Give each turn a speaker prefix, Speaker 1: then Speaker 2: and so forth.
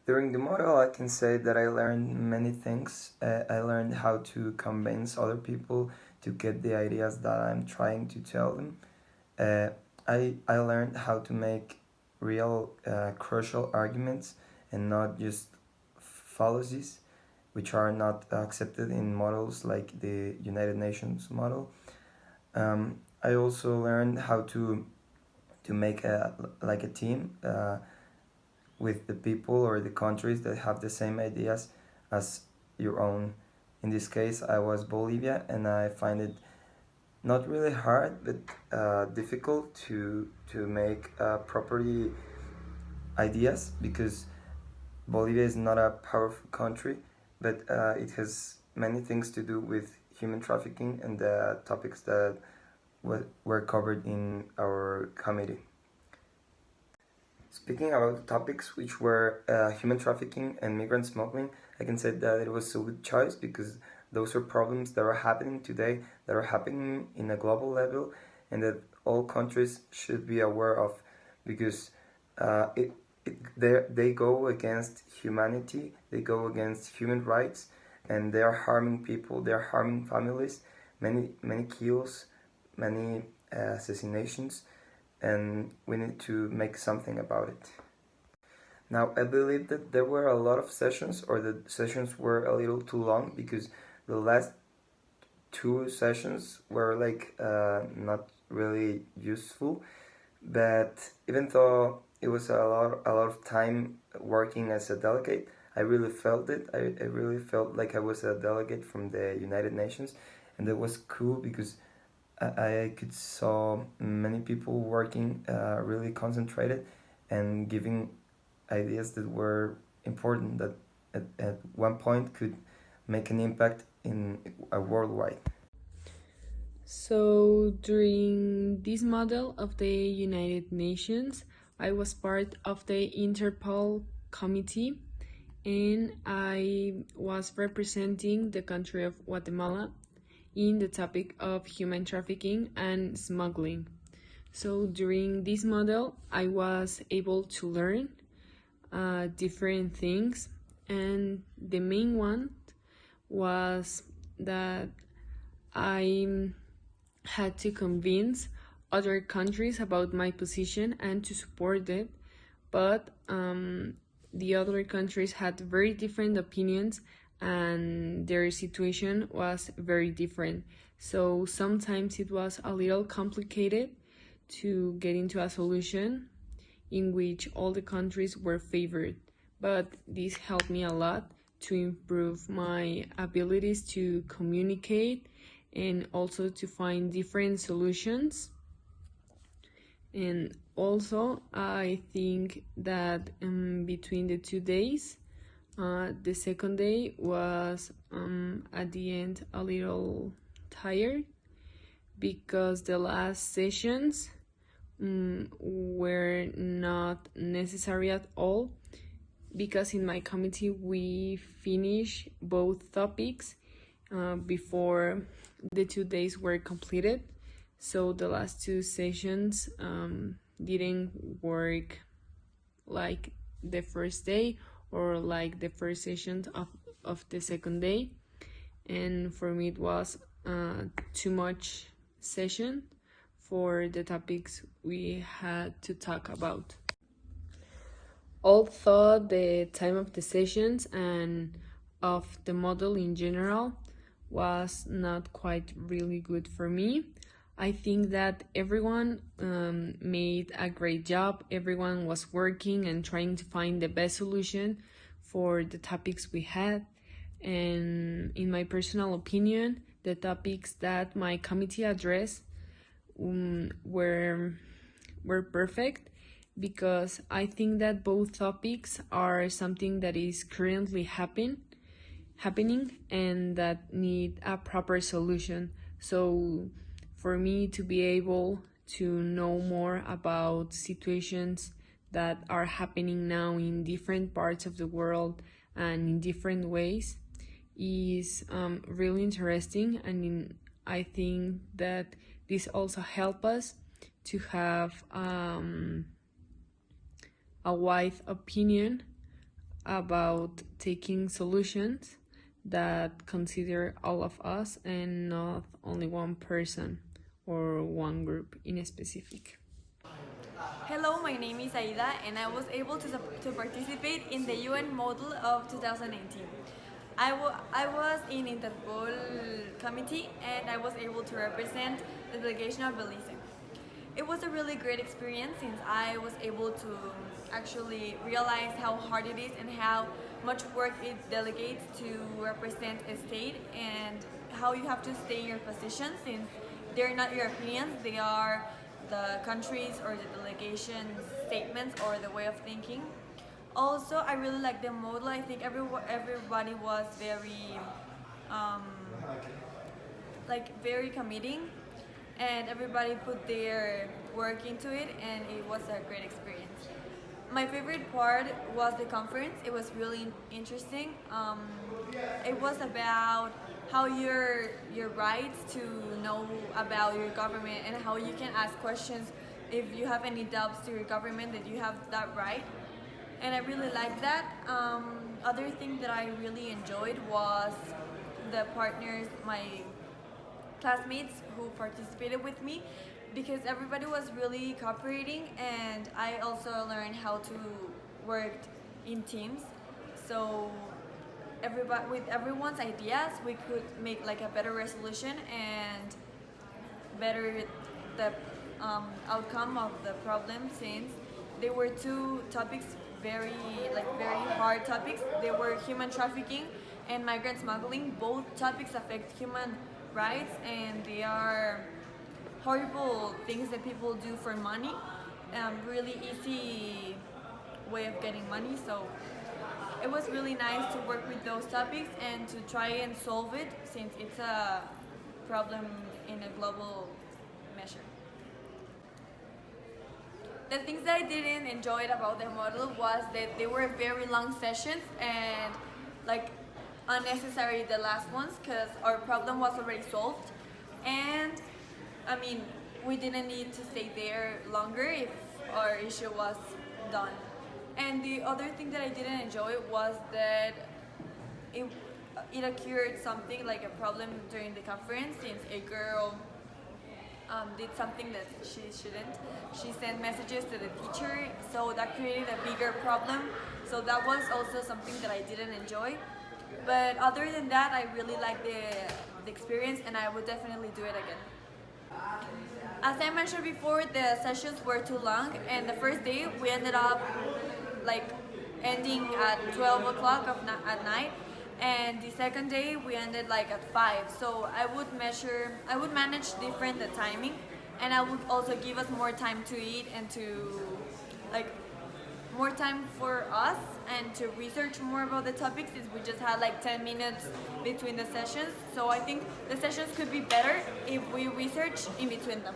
Speaker 1: During the model, I can say that I learned many things. I learned how to convince other people to get the ideas that I'm trying to tell them. Uh, I learned how to make real crucial arguments and not just fallacies, which are not accepted in models like the United Nations model. I also learned how to make a team with the people or the countries that have the same ideas as your own. In this case, I was Bolivia, and I find it not really hard, but difficult to make properly ideas because Bolivia is not a powerful country, but it has many things to do with human trafficking and the topics that were covered in our committee. Speaking about the topics which were human trafficking and migrant smuggling, I can say that it was a good choice because those are problems that are happening today, that are happening in a global level, and that all countries should be aware of because uh, it, they go against humanity, they go against human rights, and they are harming people, they are harming families, many kills, many assassinations, and we need to make something about it. Now, I believe that there were a lot of sessions, or the sessions were a little too long because the last two sessions were like not really useful. But even though it was a lot of time working as a delegate, I really felt it. I really felt like I was a delegate from the United Nations, and that was cool because I could saw many people working really concentrated and giving ideas that were important that at one point could make an impact in a worldwide.
Speaker 2: So, during this model of the United Nations, I was part of the Interpol committee and I was representing the country of Guatemala in the topic of human trafficking and smuggling. So, during this model, I was able to learn different things, and the main one was that I had to convince other countries about my position and to support it, but the other countries had very different opinions and their situation was very different. So sometimes it was a little complicated to get into a solution in which all the countries were favored. But this helped me a lot to improve my abilities to communicate and also to find different solutions. And also, I think that between the 2 days, the second day was at the end a little tired because the last sessions were not necessary at all because in my committee we finish both topics before the 2 days were completed. So the last two sessions didn't work like the first day or like the first session of the second day. And for me, it was too much session for the topics we had to talk about. Although the time of the sessions and of the model in general was not quite really good for me, I think that everyone made a great job. Everyone was working and trying to find the best solution for the topics we had. And in my personal opinion, the topics that my committee addressed were perfect because I think that both topics are something that is currently happening and that need a proper solution. So for me to be able to know more about situations that are happening now in different parts of the world and in different ways is really interesting, and I think that this also help us to have a wide opinion about taking solutions that consider all of us and not only one person or one group in a specific.
Speaker 3: Hello, my name is Aida, and I was able to participate in the UN model of 2018. I was in Interpol committee, and I was able to represent the delegation of Belize. It was a really great experience since I was able to actually realize how hard it is and how much work it delegates to represent a state, and how you have to stay in your position since they're not your opinions, they are the countries or the delegation's statements or the way of thinking. Also, I really like the model. I think everybody was very um, very committing, and everybody put their work into it, and it was a great experience. My favorite part was the conference. It was really interesting. It was about how your rights to know about your government and how you can ask questions if you have any doubts to your government, that you have that right. And I really liked that. Other thing that I really enjoyed was the partners, my classmates who participated with me, because everybody was really cooperating, and I also learned how to work in teams. So everybody, with everyone's ideas, we could make like a better resolution and better the outcome of the problem, since there were two topics, very hard topics. They were human trafficking and migrant smuggling. Both topics affect human rights, and they are horrible things that people do for money. Really easy way of getting money. So it was really nice to work with those topics and to try and solve it, since it's a problem in a global measure. The things that I didn't enjoy about the model was that they were very long sessions and like unnecessary, the last ones, because our problem was already solved. And I mean, we didn't need to stay there longer if our issue was done. And the other thing that I didn't enjoy was that it, it occurred something like a problem during the conference, since a girl did something that she shouldn't. She sent messages to the teacher, so that created a bigger problem. So that was also something that I didn't enjoy. But other than that, I really liked the experience, and I would definitely do it again. As I mentioned before, the sessions were too long, and the first day we ended up like ending at 12 o'clock at night, and the second day we ended like at 5. So I would manage different the timing, and I would also give us more time to eat and to like more time for us and to research more about the topics, since we just had like 10 minutes between the sessions. So I think the sessions could be better if we research in between them.